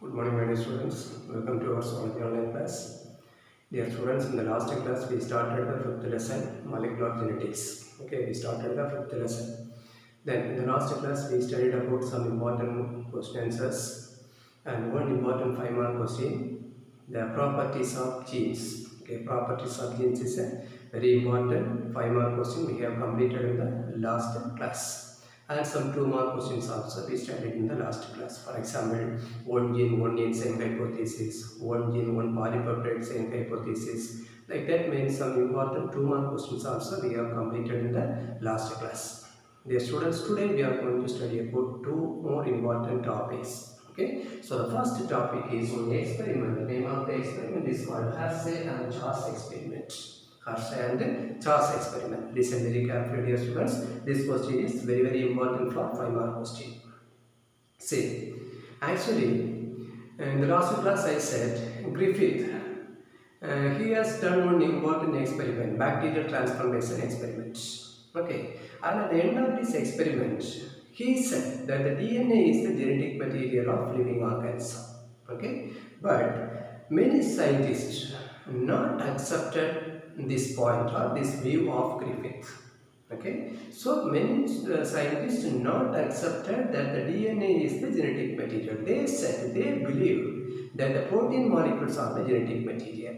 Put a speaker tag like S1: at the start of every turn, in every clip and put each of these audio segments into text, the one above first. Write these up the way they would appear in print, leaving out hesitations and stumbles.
S1: Good morning, my dear students. Welcome to our zoology online class. Dear students, in the last class we started the fifth lesson, molecular genetics. Okay, we started the fifth lesson. Then in the last class we studied about some important question answers and one important 5-mark question, the properties of genes. Okay, properties of genes is a very important 5-mark question we have completed in the last class. And some 2-mark questions also we studied in the last class. For example, one gene, one enzyme hypothesis, one gene, one polypeptide chain hypothesis. Like that means some important 2-mark questions also we have completed in the last class. Dear students, today we are going to study about 2 more important topics. Okay, so the first topic is on experiment. The name of the experiment is called Hershey and Chase experiment. Hershey and Chase experiment. Listen very carefully, dear students. This question is very important for 5-mark question. See, actually, in the last class I said Griffith. He has done one important experiment, bacterial transformation experiment. Okay, and at the end of this experiment, he said that the DNA is the genetic material of living organism. Okay, but many scientists not accepted this point or this view of Griffith. Okay, so many scientists not accepted that the DNA is the genetic material. They said they believe that the protein molecules are the genetic material.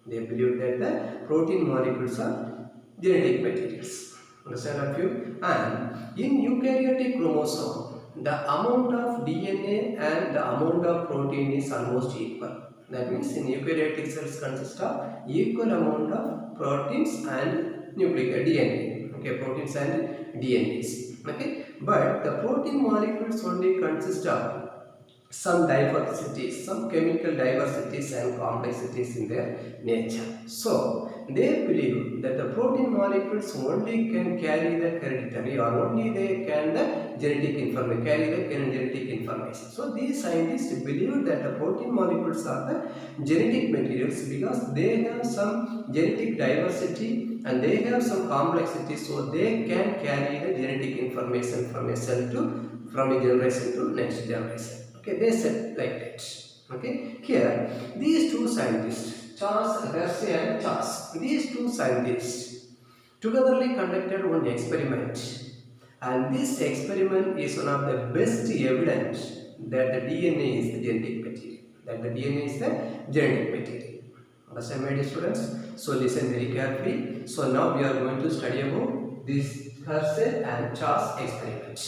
S1: They believe that the protein molecules are genetic materials. Understand of you? And in eukaryotic chromosome, the amount of DNA and the amount of protein is almost equal. That means in eukaryotic cells consist of equal amount of proteins and nucleic DNA. Okay, proteins and DNAs. Okay, but the protein molecules only consist of some diversities, some chemical diversities and complexities in their nature. So, they believe that the protein molecules only can carry the hereditary or only they can the genetic information, carry the genetic information. So, these scientists believe that the protein molecules are the genetic materials because they have some genetic diversity and they have some complexity, so they can carry the genetic information from a cell to from a generation to next generation. Okay, they said like that. Okay, here these two scientists, Hershey and Chase, these two scientists togetherly conducted one experiment, and this experiment is one of the best evidence that the DNA is the genetic material. That the DNA is the genetic material. Understand, my dear students? So listen very carefully. So now we are going to study about this Hershey and Chase experiment.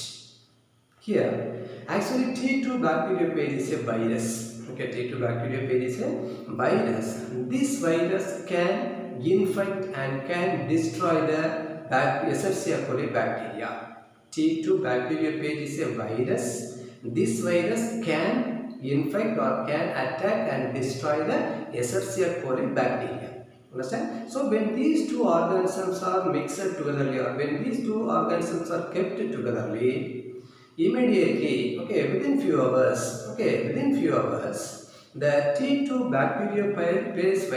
S1: Here, actually T2 bacteriophage is a virus. Okay, T2 bacteriophage is a virus. This virus can infect and can destroy the Escherichia coli bacteria. T2 bacteriophage is a virus. This virus can infect or can attack and destroy the Escherichia coli bacteria. Understand? So when these two organisms are mixed together or when these two organisms are kept togetherly, immediately, within few hours, the T2 bacteriophage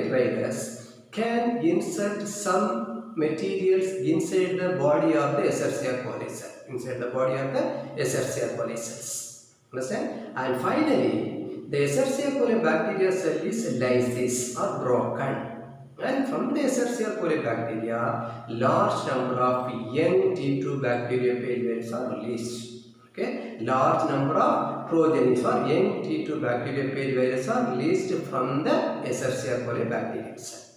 S1: virus can insert some materials inside the body of the Escherichia coli cells. Understand? And finally, the Escherichia coli bacteria cell is lysis or broken. And from the Escherichia coli bacteria, large number of young T2 bacteriophage viruses are released. Okay, large number of progenies or young T2 bacteriophage viruses are released from the Escherichia coli bacteria cell.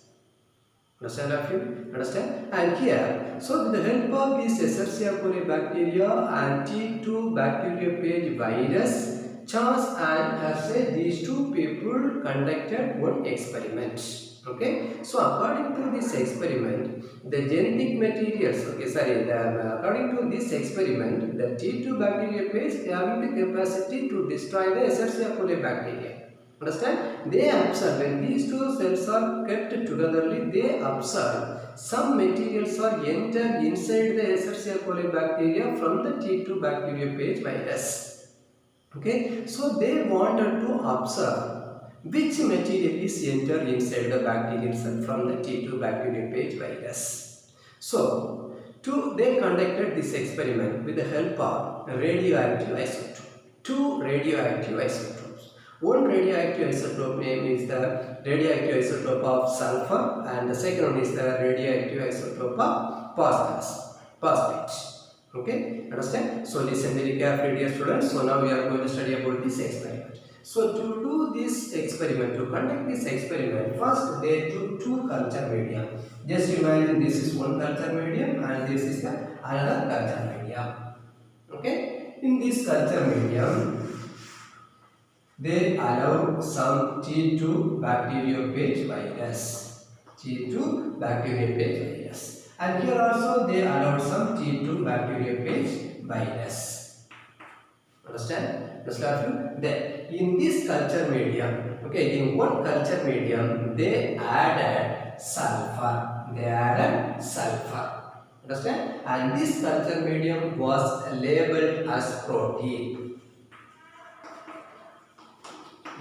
S1: Understand of you? Understand? And here, so with the help of this Escherichia coli bacteria and T2 bacteriophage virus, Chase and Hershey, these two people conducted one experiment. Okay, so according to this experiment, the genetic materials, according to this experiment, the T2 bacteriophage having the capacity to destroy the Escherichia coli bacteria. Understand? They observe when these two cells are kept togetherly, they observe some materials are entered inside the Escherichia coli bacteria from the T2 bacteriophage virus. Okay, so they wanted to observe which material is entered inside the bacterial cell from the T2 bacteriophage virus. So, they conducted this experiment with the help of radioactive isotope. Two radioactive isotopes. One radioactive isotope name is the radioactive isotope of sulfur, and the second one is the radioactive isotope of phosphate. Okay, understand? So listen very carefully, dear students. So now we are going to study about this experiment. So to do this experiment, to conduct this experiment, first they took two culture medium. Just imagine this is one culture medium and this is the another culture medium. Okay, in this culture medium, they allow some T2 bacteriophage virus. T2 bacteriophage virus. And here also they allowed some T2 bacteriophage virus. Understand? Then in this culture medium, okay, in one culture medium, they added sulfur. Understand? And this culture medium was labeled as protein.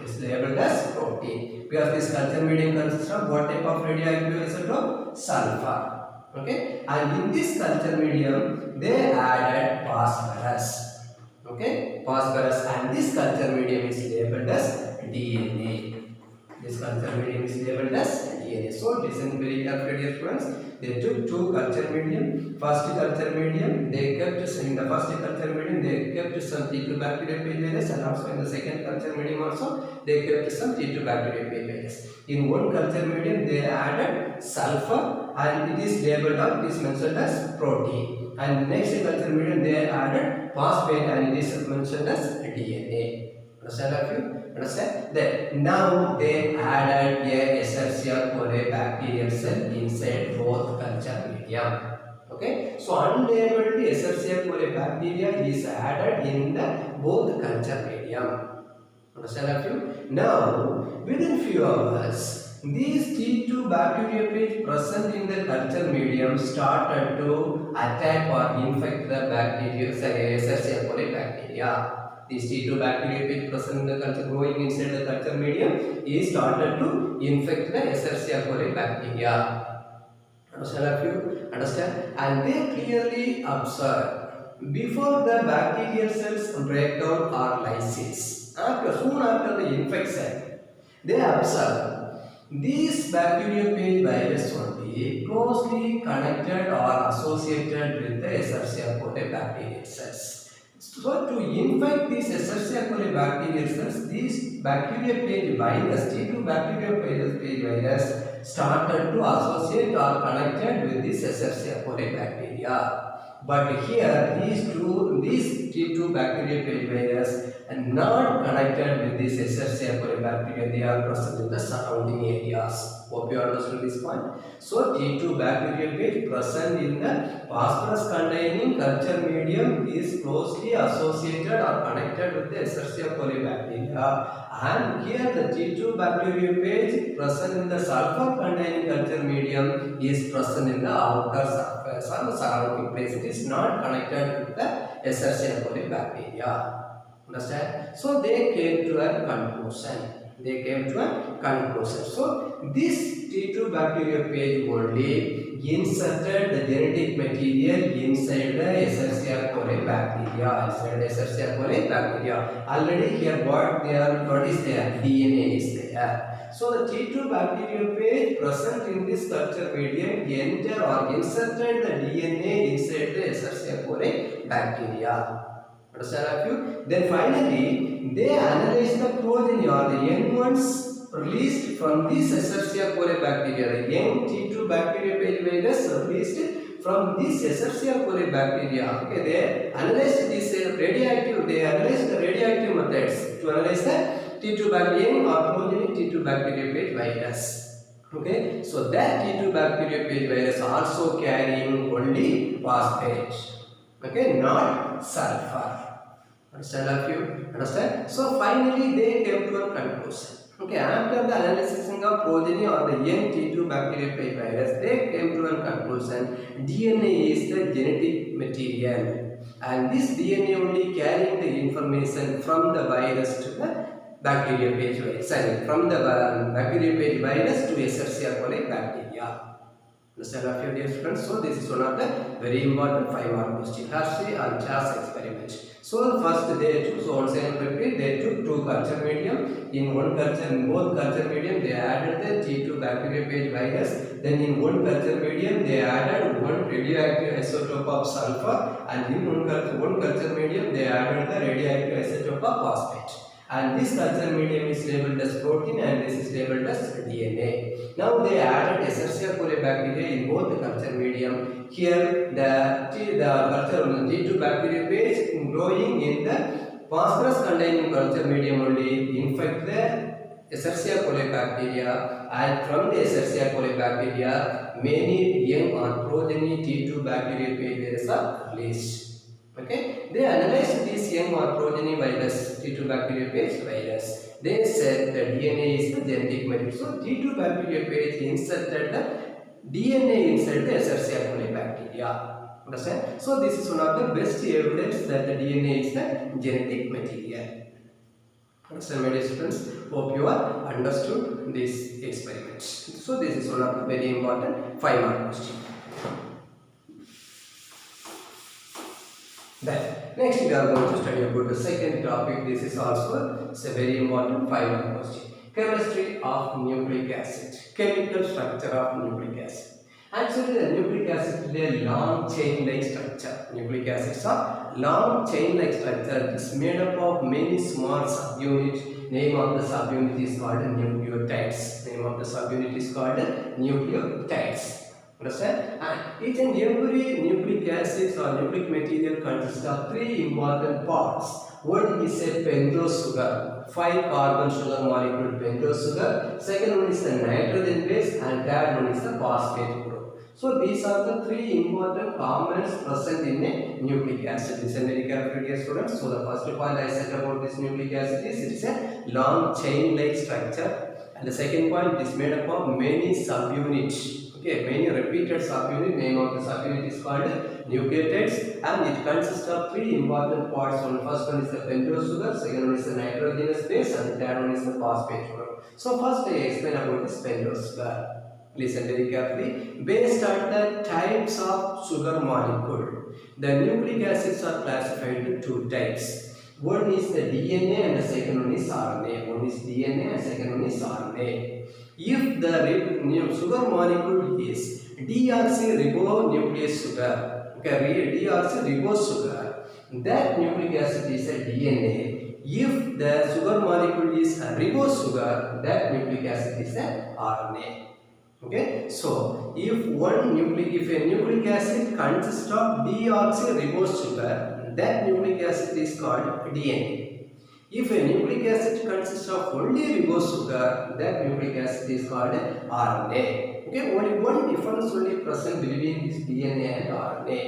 S1: Is labeled as protein because this culture medium consists of what type of radioactive isotope? Sulfur. Okay, and in this culture medium they added phosphorus. Okay, phosphorus, and this culture medium is labeled as DNA. This culture medium is labeled as DNA. So listen very carefully, dear students. They took two culture medium. First culture medium, they kept in the first culture medium they kept some T2 bacteriophage virus, and also in the second culture medium also they kept some T2 bacteriophage virus. In one culture medium they added sulfur and it is labeled or it is mentioned as protein. And next culture medium they added phosphate and it is mentioned as DNA. Understand of you? Understand? Then now they added a Escherichia coli bacterial cell inside both culture medium. Okay, so unlabeled Escherichia coli bacteria is added in the both culture medium. Understand of you? Now within few hours, these T2 bacteriophage present in the culture medium started to attack or infect the bacteria, Escherichia coli bacteria. These T2 bacteriophage present in the culture growing inside the culture medium is started to infect the Escherichia coli bacteria. Understand of you? Understand? And they clearly observe before the bacterial cells break down or lysis. Soon after the infection, they observe these bacteriophage virus only closely connected or associated with the Escherichia coli bacterial cells. So to infect these Escherichia coli bacterial cells, these bacteriophage virus, T2 bacteriophage virus started to associate or connected with this Escherichia coli bacteria. But here these T2 bacteriophage virus are not connected with this Escherichia coli bacteria. They are present in the surrounding areas. Hope you understood this point. So T2 bacteriophage present in the phosphorus containing culture medium is closely associated or connected with the Escherichia coli bacteria. And here the T2 bacteriophage present in the sulfur containing culture medium is present in the outer surface or the surrounding place. It is not connected with the Escherichia coli bacteria. Understand? So they came to a conclusion. So this T2 bacteriophage only inserted the genetic material inside the Escherichia coli bacteria. Already here what is there? DNA is there. So the T2 bacteriophage present in this culture medium inserted the DNA inside the Escherichia coli bacteria. Understand of you? Then finally, they analyze the progeny or the young ones released from this Escherichia coli bacteria. The young T2 bacteriophage virus released from this Escherichia coli bacteria. Okay, they analyzed this radioactive. They analyzed the radioactive methods to analyze the T2 bacteria or progeny T2 bacteriophage virus. Okay, so that T2 bacteriophage virus also carrying only phosphate. Okay, not sulfur. Understand of you? Understand? So finally they came to a conclusion. Okay, after the analysis of progeny or the young T2 bacteriophage virus, they came to a conclusion. DNA is the genetic material, and this DNA only carrying the information from the virus to the bacteriophage virus. From the bacteriophage virus to Escherichia coli bacteria. Understand of your dear students? So this is one of the very important 5-mark question. Hershey and Chas experiment. experiment. So first they took, so once I repeat, they took two culture medium. In both culture medium they added the T2 bacteriophage virus. Then in one culture medium they added one radioactive isotope of sulfur, and in one culture medium they added the radioactive isotope of phosphate. And this culture medium is labeled as protein and this is labeled as DNA. Now they added Escherichia coli bacteria in both the culture medium. Here the culture T2 bacteriophage growing in the phosphorus containing culture medium only infect the Escherichia coli bacteria, and from the Escherichia coli bacteria many young or progeny T2 bacteriophage viruses are released. Okay, they analyzed this young or progeny virus, T2 bacteriophage virus. They said the DNA is the genetic material. So T2 bacteriophage inserted the DNA inside the Escherichia coli bacteria. Understand? So this is one of the best evidence that the DNA is the genetic material. Understand, my dear students? Hope you are understood this experiment. So this is one of the very important 5-mark question. Then next we are going to study about the second topic. This is also a very important 5-mark question. Chemistry of nucleic acid. Chemical structure of nucleic acid. Actually, the nucleic acid is a long chain-like structure. Nucleic acids are long chain-like structure. It is made up of many small subunits. Name of the subunit is called nucleotides. Name of the subunit is called nucleotides. Understand? And each and every nucleic acid or nucleic material consists of 3 important parts. One is a pentose sugar, 5-carbon sugar molecule pentose sugar. Second one is the nitrogen base, and third one is the phosphate group. So these are the 3 important components present in a nucleic acid. Listen very carefully, dear students. So the first point I said about this nucleic acid is it is a long chain-like structure, and the second point is made up of many subunits. Okay, many repeated subunit. Name of the subunit is called nucleotides, and it consists of 3 important parts. First one is the pentose sugar, second one is the nitrogenous base, and third one is the phosphate group. So first I explain about this pentose sugar. Listen very carefully. Based on the types of sugar molecule, the nucleic acids are classified into 2 types. One is the DNA and the second one is RNA. One is DNA and second one is RNA. If the sugar molecule is deoxyribonucleic sugar, okay, deoxyribose sugar, that nucleic acid is a DNA. If the sugar molecule is a ribose sugar, that nucleic acid is a RNA. Okay, so if a nucleic acid consists of deoxyribose sugar, that nucleic acid is called DNA. If a nucleic acid consists of only ribose sugar, that nucleic acid is called RNA. Okay, only one difference only present between this DNA and RNA.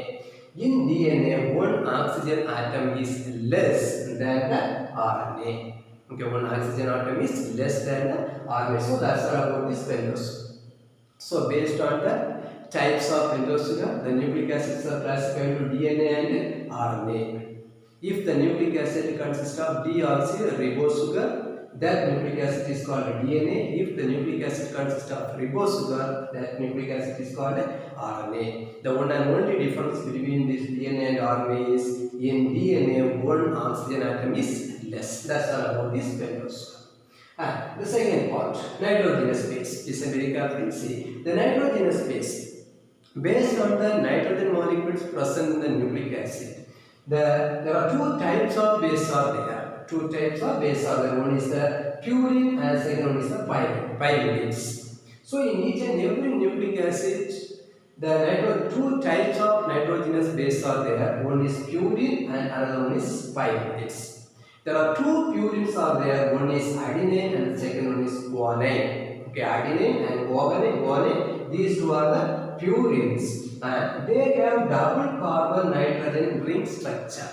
S1: In DNA, one oxygen atom is less than the RNA. Okay, one oxygen atom is less than the RNA. So that's all about this pentose. So based on the types of pentose sugar, the nucleic acids are classified into DNA and RNA. If the nucleic acid consists of deoxyribose sugar, that nucleic acid is called DNA. If the nucleic acid consists of ribose sugar, that nucleic acid is called RNA. The one and only difference between this DNA and RNA is in DNA, one oxygen atom is less. That's all about this pentose. And the second part, nitrogenous base. Listen very carefully. See, the nitrogenous base, based on the nitrogen molecules present in the nucleic acid, there are 2 types of base are there. 2 types of base are there. One is the purine and second one is the pyrimidines. So in each and every nucleic acid, the 2 types of nitrogenous base are there. One is purine and another one is pyrimidines. There are 2 purines are there. One is adenine and the second one is guanine. Okay, adenine and guanine. These 2 are the purines, and they have double carbon nitrogen ring structure.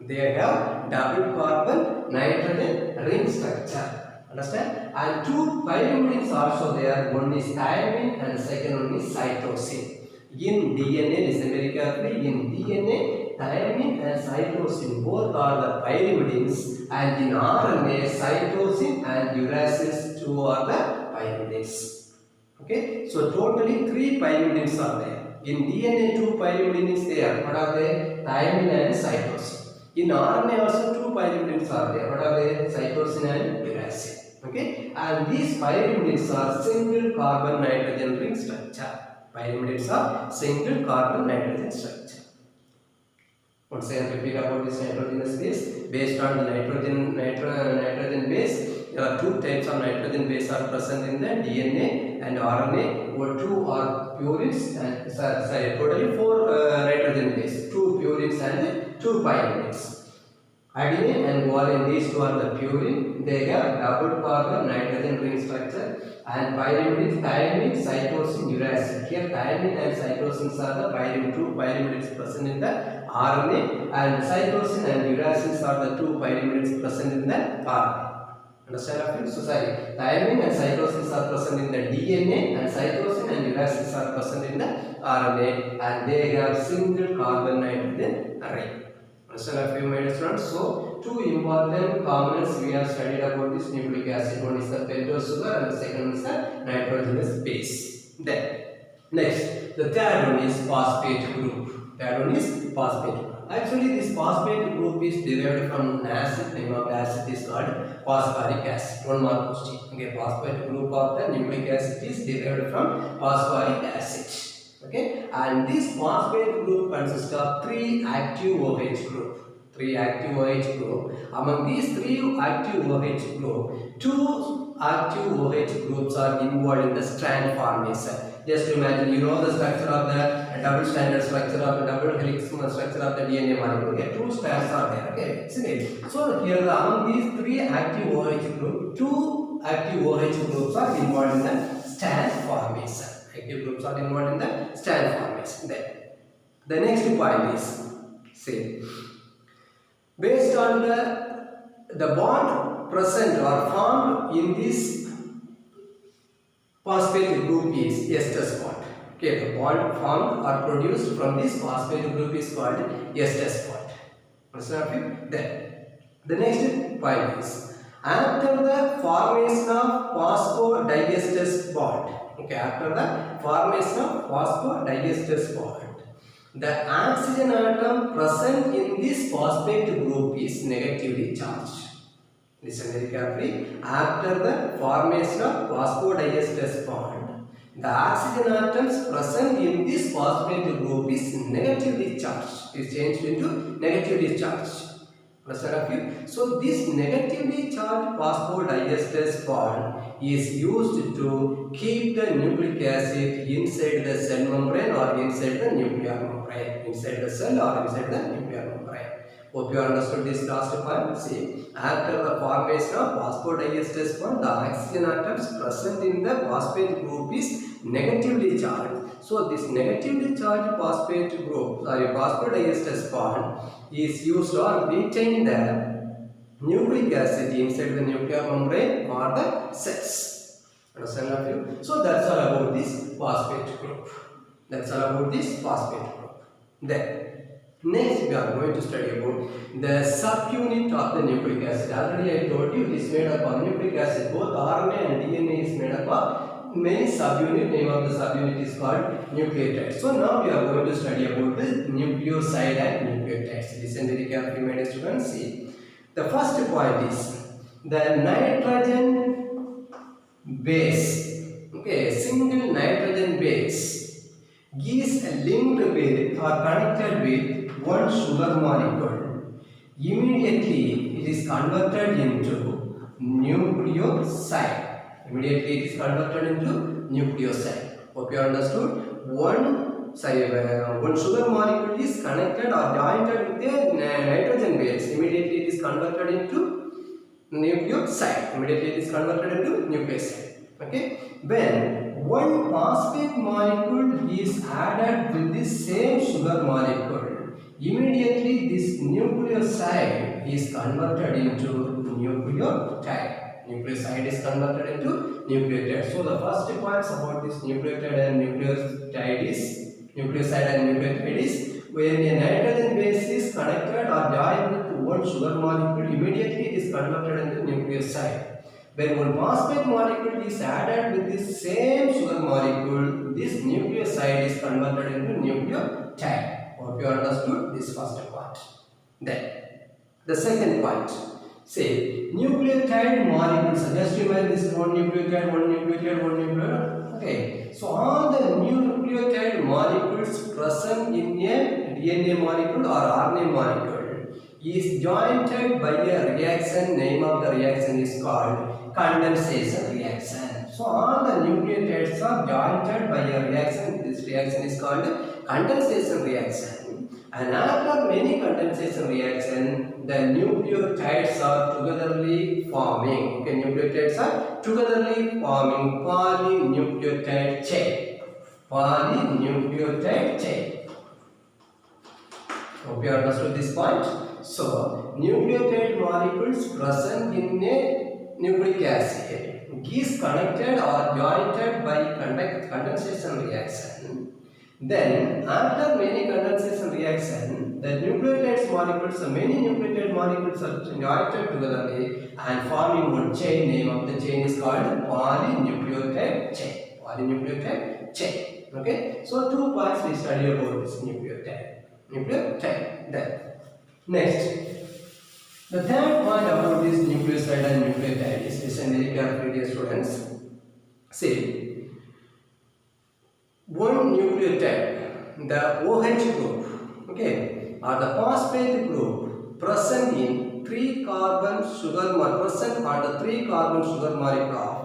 S1: They have double carbon nitrogen ring structure. Understand? And 2 pyrimidines also there. One is thymine and the second one is cytosine. In DNA, listen very carefully. In DNA, thymine and cytosine both are the pyrimidines, and in RNA, cytosine and uracil 2 are the pyrimidines. Okay, so totally 3 pyrimidines are there. In DNA, 2 pyrimidines there. What are they? Thymine and cytosine. In RNA also two pyrimidids are there. What are they? Cytosine and uracil. Okay, and these pyrimidids are single carbon nitrogen ring structure. Pyrimidids are single carbon nitrogen structure. Once again repeat about this nitrogenous base. Based on the nitrogen base, there are two types of nitrogen base are present in the DNA and RNA. Or two are purines and totally four nitrogen base. Two purines and two pyrimidids. Adenine and guanine, these two are the purine. They have double carbon nitrogen ring structure, and pyrimidids, thymine, cytosine, uracil. Here thymine and cytosines are the two pyrimidids present in the RNA, and cytosine and uracils are the two pyrimidids present in the RNA. Understand? So sorry, thymine and cytosines are present in the DNA, and cytosine and uracils are present in the RNA, and they have single carbon nitrogen ring. Understand, few my students? So two important components we have studied about this nucleic acid. One is the pentose sugar and the second is the nitrogenous base. Then next, the third one is phosphate group. Third one is phosphate group. Actually, this phosphate group is derived from an acid. Name of the acid is called phosphoric acid. One more question. Okay, phosphate group of the nucleic acid is derived from phosphoric acid. Okay, and this phosphate group consists of three active OH group. Three active OH group. Among these three active OH group, two active OH groups are involved in the strand formation. Just imagine, you know the structure of the double stranded structure of the double helix structure of the DNA molecule. Okay, two strands are there. Okay, isn't it? So here among these three active OH group, two active OH groups are involved in the strand formation. Active groups are involved in the strand formation. Then the next point is, say, based on the bond present or formed in this phosphate group is ester bond. Okay, the bond formed or produced from this phosphate group is called ester bond. Understand? Then the next point is, after the formation of phosphodiester bond. Okay, after the formation of phosphodiester bond, the oxygen atom present in this phosphate group is negatively charged. Listen very carefully. After the formation of phosphodiester bond, the oxygen atoms present in this phosphate group is negatively charged. Is changed into negatively charged. So this negatively charged phosphodiester bond is used to keep the nucleic acid inside the cell membrane or inside the nuclear membrane. Inside the cell or inside the nuclear membrane. Hope you understood this last point. See, after the formation of phosphodiester bond, the oxygen atoms present in the phosphate group is negatively charged. So this negatively charged phosphodiester bond is used or retain the nucleic acid inside the nuclear membrane or the cells. Understand you? So that's all about this phosphate group. That's all about this phosphate group. Then next we are going to study about the subunit of the nucleic acid. Already I told you this is made up of nucleic acid. Both RNA and DNA is made up of main subunit. Name of the subunit is called nucleotide. So now we are going to study about the nucleoside and nucleotides. Listen very carefully, my dear students. See, the first point is the nitrogen base. Okay, single nitrogen base is linked with or connected with one sugar molecule. Immediately it is converted into nucleoside. Immediately it is converted into nucleoside. Hope you understood. One sugar molecule is connected or joined with a nitrogen base. Immediately it is converted into nucleoside. Immediately it is converted into nucleoside. Okay. When one phosphate molecule is added with the same sugar molecule, immediately this nucleoside is converted into nucleotide. Nucleoside is converted into nucleotide. So the first points about this nucleotide and nucleoside is when a nitrogen base is connected or joined with one sugar molecule, immediately it is converted into nucleoside. When one phosphate molecule is added with the same sugar molecule, this nucleoside is converted into nucleotide. Hope you understood this first part. Then The second point, say nucleotide molecules. Just imagine this one nucleotide, one nucleotide, one nucleotide. Okay, so all the nucleotide molecules present in a DNA molecule or RNA molecule is joined by a reaction. Name of the reaction is called condensation reaction. So all the nucleotides are joined by a reaction. This reaction is called condensation reaction. And after many condensation reaction, the nucleotides are togetherly forming. Okay, nucleotides are togetherly forming polynucleotide chain. Polynucleotide chain. Hope you understood this point. So, nucleotide molecules present in a nucleic acid is connected or joined by condensation reaction. Then, after many condensation reaction, the nucleotides molecules, many nucleotide molecules are joined together and forming one chain. Name of the chain is called polynucleotide chain. Polynucleotide chain. Okay. So, 2 points we study about this nucleotide. Nucleotide. Then, next, the third point about this nucleoside and nucleotide is listen very carefully, dear students. See. One nucleotide, the OH group, okay, or the phosphate group present in 3-carbon sugar present on the 3-carbon sugar molecule of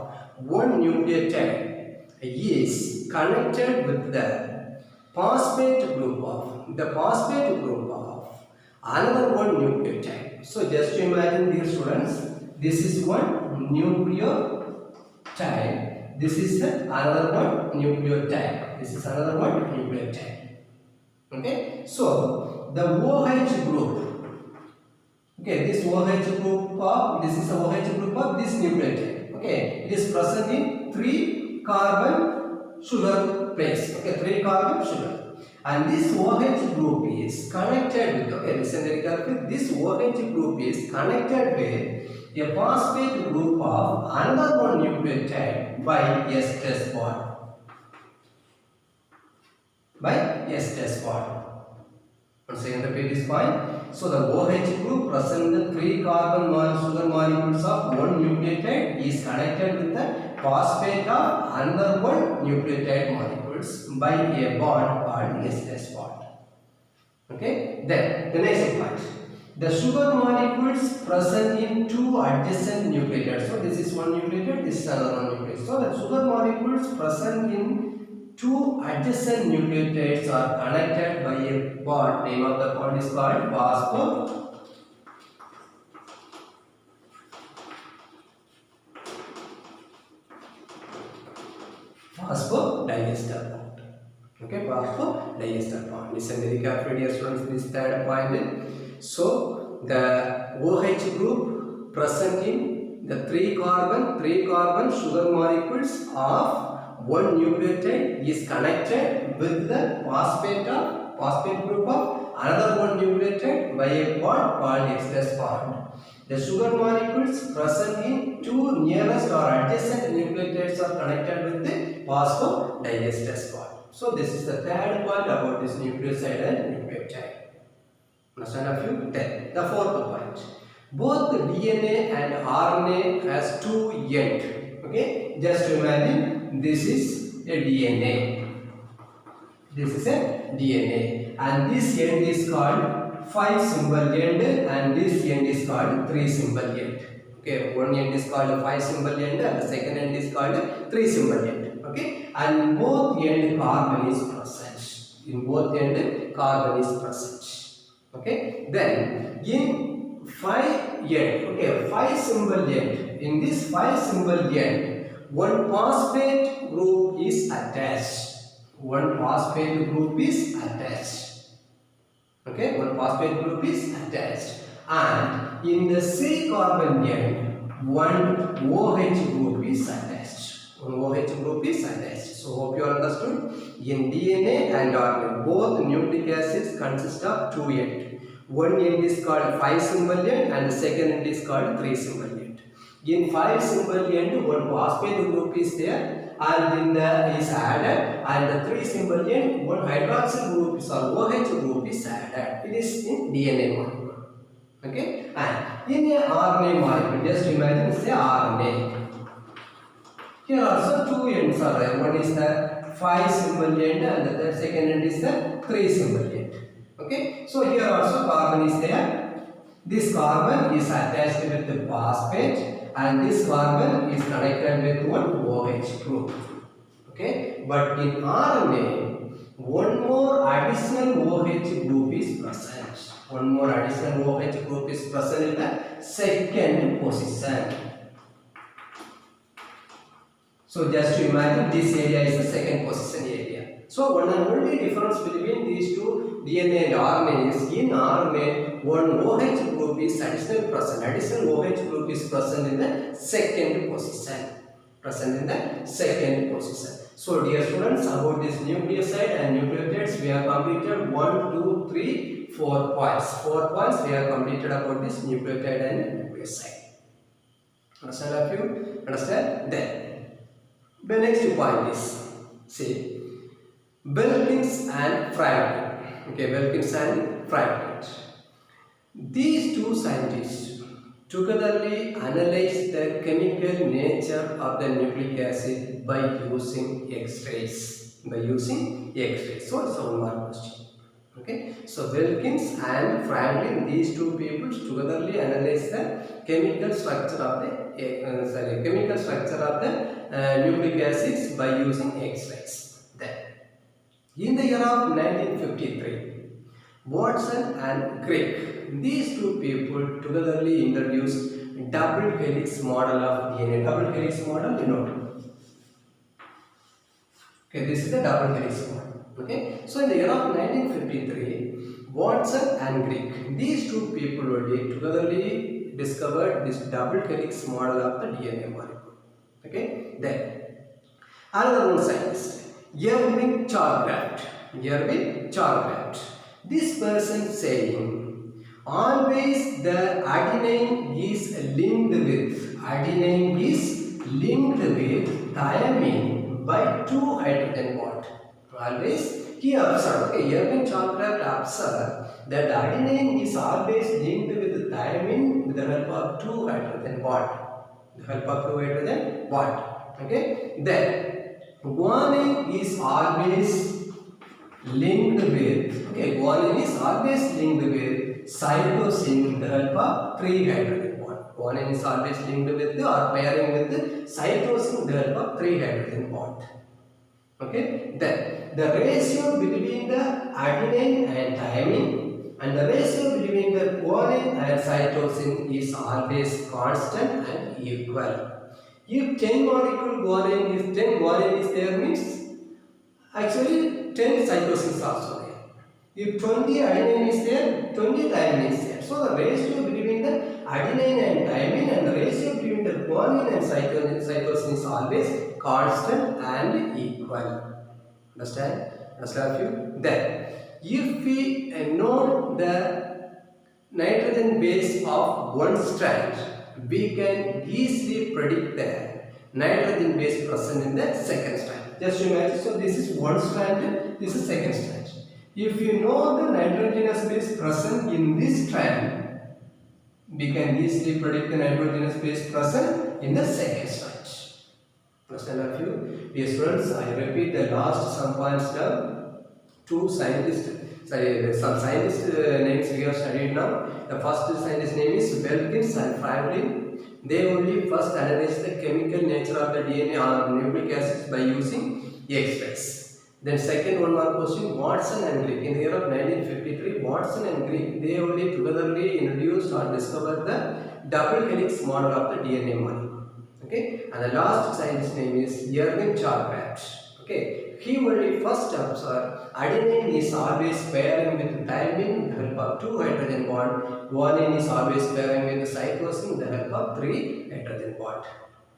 S1: one nucleotide is connected with the phosphate group of another one nucleotide. So just imagine, dear students, this is one nucleotide. This is another one nucleotide. This is another one nucleotide. Okay. So the OH group. Okay. This OH group of this is the OH group of this nucleotide. Okay. It is present in 3-carbon sugar base. Okay. 3-carbon sugar. And this OH group is connected with. Okay. Listen very carefully. This OH group is connected with a phosphate group of another one nucleotide by S bond. By S bond. Once again repeat this point. So the OH group present in the 3-carbon sugar molecules of one nucleotide is connected with the phosphate of another one nucleotide molecules by a bond called S bond. Okay. Then the next point. The sugar molecules present in 2 adjacent nucleotides. So this is one nucleotide, this is another one nucleotide. So the sugar molecules present in 2 adjacent nucleotides are connected by a bond. Name of the bond is called phosphodiester bond. Okay, phosphodiester bond. Listen very carefully, dear students. This third point. So the OH group present in the 3-carbon sugar molecules of one nucleotide is connected with the phosphate group of another one nucleotide by a bond called X bond. The sugar molecules present in 2 nearest or adjacent nucleotides are connected with the phosphodiester bond. So this is the third point about this nucleoside and nucleotide. Understand a few? Then the fourth point. Both the DNA and RNA has 2 ends. Okay, just imagine this is a DNA. This is a DNA, and this end is called 5 symbol end, and this end is called 3 symbol end. Okay, one end is called 5 symbol end, and the second end is called 3 symbol end. Okay, and both end carbon is present. In both end carbon is present. Okay, then in 5 end, okay, 5 symbol end, in this 5 symbol end, one phosphate group is attached. One phosphate group is attached. Okay, one phosphate group is attached. And in the C carbon end, one OH group is attached. One OH group is attached. So, hope you understood. In DNA and RNA, both nucleic acids consist of 2 ends. One end is called 5 symbol end and the second end is called 3 symbol end. In 5 symbol end, one phosphate group is there and in the is added, and the 3 symbol end, one hydroxyl group is or OH group is added. It is in DNA molecule. Okay, and in a RNA molecule, just imagine say RNA. Here also two ends are there. One is the 5 symbol end and the second end is the 3 symbol end. Okay, so here also carbon is there. This carbon is attached with the phosphate and this carbon is connected with one OH group. Okay, but in RNA, one more additional OH group is present. One more additional OH group is present in the second position. So just to imagine this area is the second position area. So one and only difference between these two DNA and RNA is in RNA one OH group is additional present. Additional OH group is present in the second position. Present in the second position. So dear students, about this nucleoside and nucleotides we have completed 1, 2, 3, 4 points. 4 points we have completed about this nucleotide and nucleoside. Understand a few? Understand? Then the next point is, say, Wilkins and Franklin. Okay, Wilkins and Franklin. These two scientists togetherly analyzed the chemical nature of the nucleic acid by using X-rays. By using X-rays. So it's one more question. Okay, so Wilkins and Franklin, these two people togetherly analyzed the chemical structure of the nucleic acids by using X-rays. Then, in the year of 1953, Watson and Crick, these two people togetherly introduced double helix model of DNA. Double helix model, you know. Okay, this is the double helix model. Okay, so in the year of 1953, Watson and Crick, these two people only togetherly discovered this double helix model of the DNA molecule. Okay, then another one scientist, Erwin Chargaff. Erwin Chargaff. This person saying always the adenine is linked with thymine by 2 hydrogen bond. Always he observed, okay, Erwin Chargaff observed that adenine is always linked with thymine with the help of 2 hydrogen bond. Okay, then guanine is always linked with, okay, guanine is always linked with cytosine with the help of 3 hydrogen bond. Guanine is always linked with or pairing with the cytosine with the help of 3 hydrogen bond. Okay, then the ratio between the adenine and thymine and the ratio between the guanine and cytosine is always constant and equal. If 10 molecule guanine is 10 guanine is there means actually 10 cytosines also there. If 20 adenine is there, 20 thymine is there. So the ratio between the adenine and thymine and the ratio between the guanine and cytosine is always constant and equal. Understand? Understand you? Then, if we know the nitrogen base of one strand, we can easily predict the nitrogen base present in the second strand. Just imagine, so this is one strand, this is second strand. If you know the nitrogenous base present in this strand, we can easily predict the nitrogenous base present in the second strand. Understand a few? Dear students, I repeat the last some points now. Some scientist names we have studied now. The first scientist name is Wilkins and Franklin. They only first analyzed the chemical nature of the DNA or nucleic acids by using X-rays. Then second one more question, Watson and Crick. In the year of 1953, Watson and Crick, they only togetherly introduced or discovered the double helix model of the DNA molecule. Okay, and the last scientist name is Erwin Chargaff. Okay, he only first observed adenine is always pairing with thymine with the help of 2 hydrogen bond. Guanine is always pairing with the cytosine with the help of 3 hydrogen bond.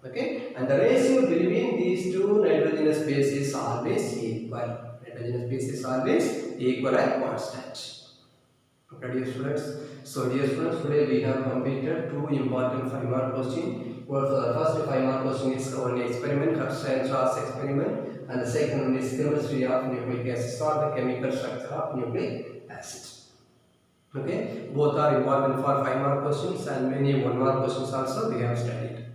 S1: Okay, and the ratio between these two nitrogenous bases is always equal. Nitrogenous base is always equal and constant. Okay, dear students. So, dear students, today we have completed 2 important 5-mark questions. Well, the first 5-mark question is on experiment, Hertzsprung experiment, and the second one is chemistry of nucleic acids or the chemical structure of nucleic acids. Okay, both are important for 5 mark questions and many 1 mark questions also we have studied.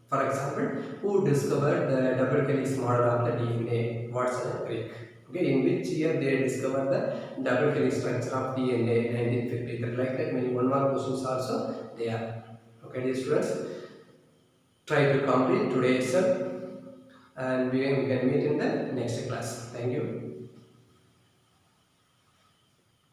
S1: For example, who discovered the double helix model of the DNA? Watson and Crick. Okay, in which year they discovered the double helix structure of DNA? 1953. Like that, many 1 mark questions also there. Okay, dear students, try to complete today itself, and we can meet in the next class. Thank you.